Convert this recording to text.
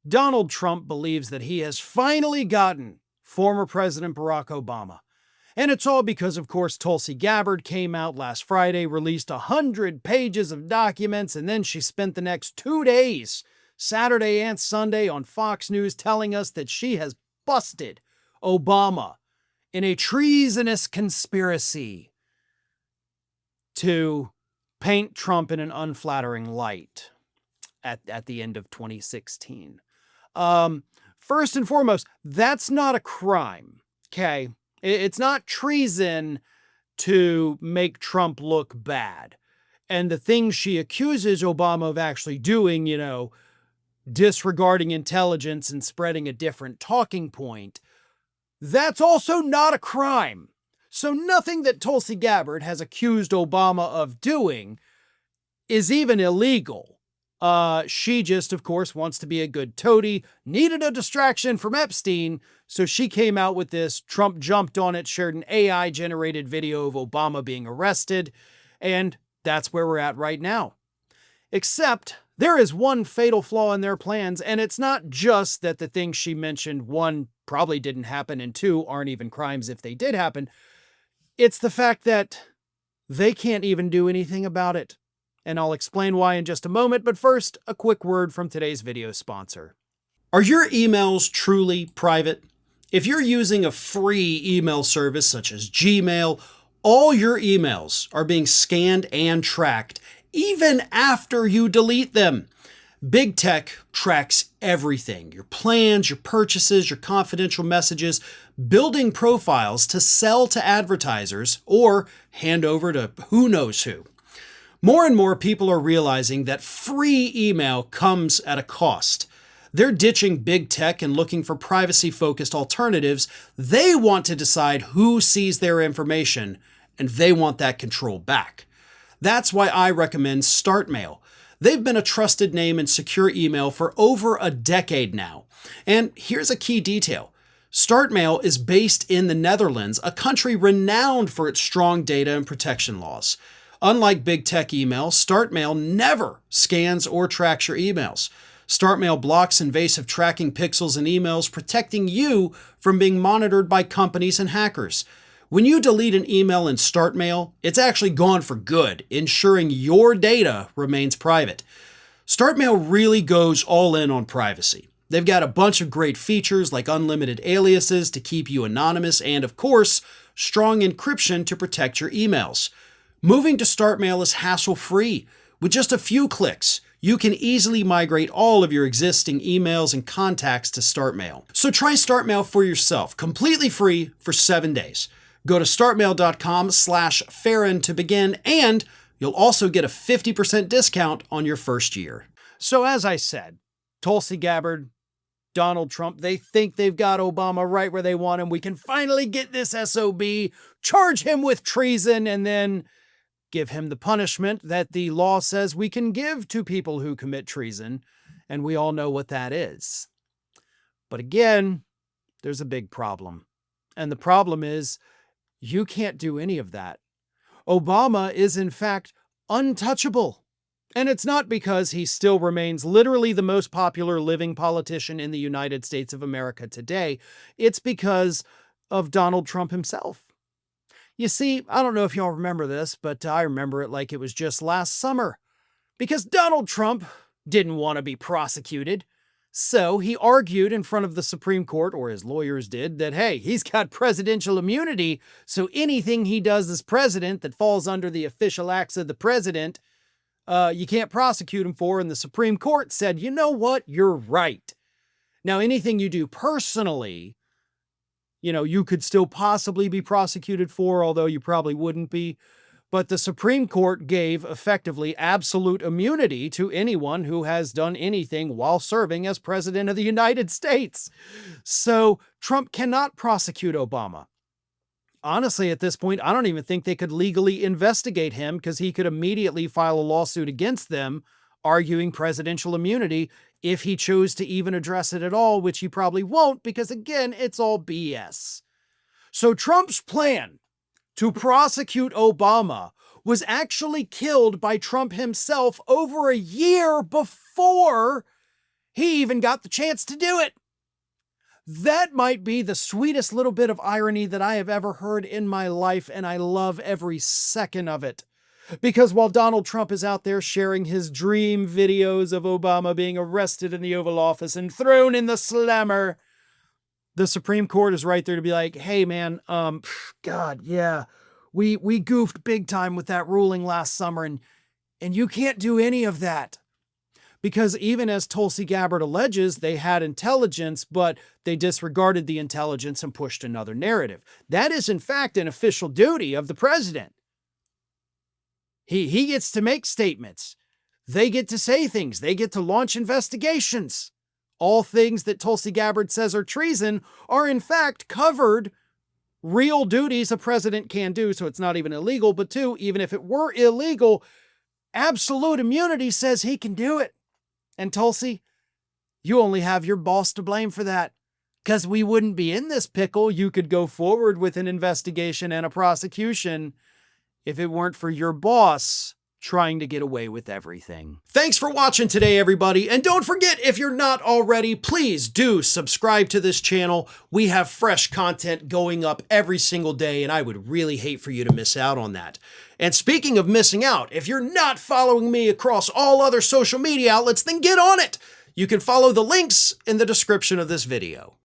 Donald Trump believes that he has finally gotten former President Barack Obama. And it's all because, of course, Tulsi Gabbard came out last Friday, released 100 pages of documents, and then she spent the next 2 days, Saturday and Sunday, on Fox News telling us that she has busted Obama in a treasonous conspiracy to paint Trump in an unflattering light at the end of 2016. First and foremost, that's not a crime, okay? It's not treason to make Trump look bad. And the things she accuses Obama of actually doing, disregarding intelligence and spreading a different talking point, that's also not a crime. So nothing that Tulsi Gabbard has accused Obama of doing is even illegal. She just, of course, wants to be a good toady, needed a distraction from Epstein, so she came out with this. Trump jumped on it, shared an AI-generated video of Obama being arrested, and that's where we're at right now. Except there is one fatal flaw in their plans, and it's not just that the things she mentioned, one, probably didn't happen, and two, aren't even crimes if they did happen. It's the fact that they can't even do anything about it. And I'll explain why in just a moment, but first, a quick word from today's video sponsor. Are your emails truly private? If you're using a free email service such as Gmail, all your emails are being scanned and tracked, even after you delete them. Big tech tracks everything, your plans, your purchases, your confidential messages, building profiles to sell to advertisers or hand over to who knows who. More and more people are realizing that free email comes at a cost. They're ditching big tech and looking for privacy-focused alternatives. They want to decide who sees their information, and they want that control back. That's why I recommend StartMail. They've been a trusted name in secure email for over a decade now. And here's a key detail. StartMail is based in the Netherlands, a country renowned for its strong data and protection laws. Unlike big tech email, StartMail never scans or tracks your emails. StartMail blocks invasive tracking pixels in emails, protecting you from being monitored by companies and hackers. When you delete an email in StartMail, it's actually gone for good, ensuring your data remains private. StartMail really goes all in on privacy. They've got a bunch of great features like unlimited aliases to keep you anonymous and, of course, strong encryption to protect your emails. Moving to StartMail is hassle-free. With just a few clicks, you can easily migrate all of your existing emails and contacts to StartMail. So try StartMail for yourself, completely free for 7 days. Go to startmail.com/Farron to begin, and you'll also get a 50% discount on your first year. So as I said, Tulsi Gabbard, Donald Trump, they think they've got Obama right where they want him. We can finally get this SOB, charge him with treason, and then give him the punishment that the law says we can give to people who commit treason, and we all know what that is. But again, there's a big problem. And the problem is, you can't do any of that. Obama is, in fact, untouchable. And it's not because he still remains literally the most popular living politician in the United States of America today. It's because of Donald Trump himself. You see, I don't know if y'all remember this, but I remember it like it was just last summer. Because Donald Trump didn't want to be prosecuted. So he argued in front of the Supreme Court, or his lawyers did, that, hey, he's got presidential immunity, so anything he does as president that falls under the official acts of the president, you can't prosecute him for. And the Supreme Court said, you know what, you're right. Now, anything you do personally, you could still possibly be prosecuted for, although you probably wouldn't be. But the Supreme Court gave effectively absolute immunity to anyone who has done anything while serving as president of the United States. So Trump cannot prosecute Obama. Honestly, at this point, I don't even think they could legally investigate him because he could immediately file a lawsuit against them, arguing presidential immunity if he chose to even address it at all, which he probably won't because, again, it's all BS. So Trump's plan to prosecute Obama was actually killed by Trump himself over a year before He even got the chance to do it. That might be the sweetest little bit of irony that I have ever heard in my life, and I love every second of it. Because while Donald Trump is out there sharing his dream videos of Obama being arrested in the Oval Office and thrown in the slammer, the Supreme Court is right there to be like, hey man, God, yeah, we goofed big time with that ruling last summer, and you can't do any of that. Because even as Tulsi Gabbard alleges, they had intelligence, but they disregarded the intelligence and pushed another narrative. That is, in fact, an official duty of the president. He gets to make statements. They get to say things. They get to launch investigations. All things that Tulsi Gabbard says are treason are, in fact, covered real duties a president can do, so it's not even illegal. But two, even if it were illegal, absolute immunity says he can do it. And Tulsi, you only have your boss to blame for that. Because we wouldn't be in this pickle. You could go forward with an investigation and a prosecution if it weren't for your boss trying to get away with everything. Thanks for watching today, everybody. And don't forget, if you're not already, please do subscribe to this channel. We have fresh content going up every single day, and I would really hate for you to miss out on that. And speaking of missing out, if you're not following me across all other social media outlets, then get on it. You can follow the links in the description of this video.